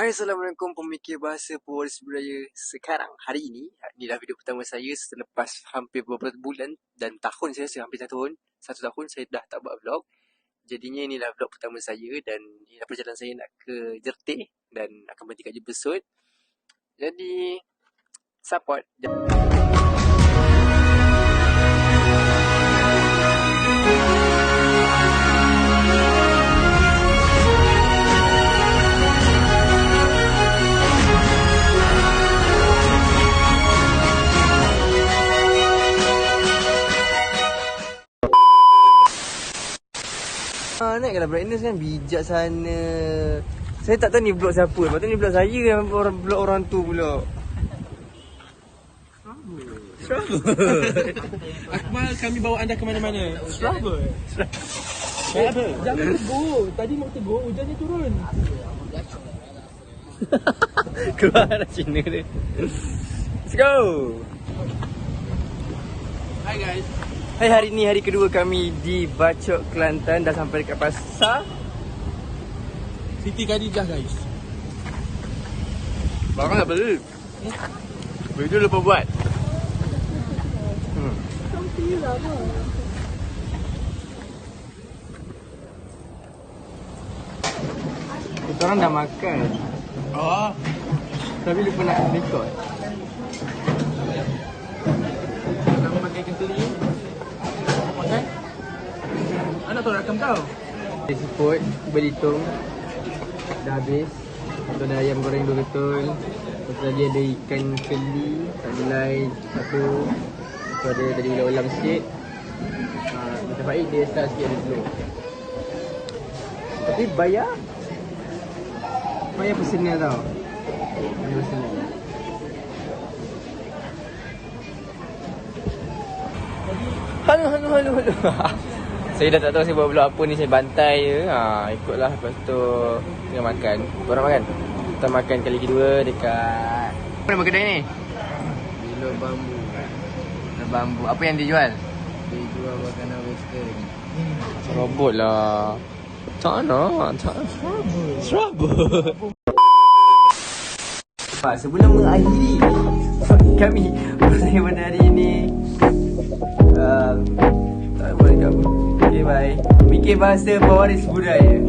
Hai, Assalamualaikum pemikir bahasa pewaris budaya sekarang. Hari ini, inilah video pertama saya selepas hampir beberapa bulan dan tahun saya, hampir 1 tahun saya dah tak buat vlog. Jadinya inilah vlog pertama saya dan inilah perjalanan saya nak ke Jertih dan akan berhenti kat Jebersut. Jadi, support. Naiklah brightness kan, bijak sana. Saya tak tahu ni vlog siapa. Lepas tu ni vlog saya yang vlog orang tu pula. Akmal, kami bawa anda ke mana-mana. Trouble. Jangan tegur. Tadi mau tegur, hujannya turun. Keluar dah Cina dia. Let's go. Hai guys. Hai, hari ni hari kedua kami di Bachok, Kelantan. Dah sampai dekat pasar Siti Khadijah guys. barang tak beli. Video lupa buat. Kita orang dah makan. Oh, Tapi lupa nak record. nak makan ikan teri. Makan. Anak tu rakam kau. Seafood, belitung. Dah habis. Lepas ada ayam goreng 2 ketul. Lepas tu lagi ada ikan keli, kedelai 1. Lepas tu ada tadi ulam-ulam sikit. Macam baik dia start sikit ada telur. Tapi bayar personal tau. Bayar personal. Halo. Saya dah tak tahu saya buat vlog apa ni, saya bantai je. Ikutlah, lepas tu tengah makan. Korang makan? Kita makan kali kedua dekat apa nama kedai ni? Bilo Bambu. Bambu. Apa yang dijual? Dia jual makanan western. Robot lah. Tak nak. Trouble. Sebelum mengakhiri kami bersama pada hari ini, tak boleh apa. Okay, bye. Fikir bahasa pewaris budaya.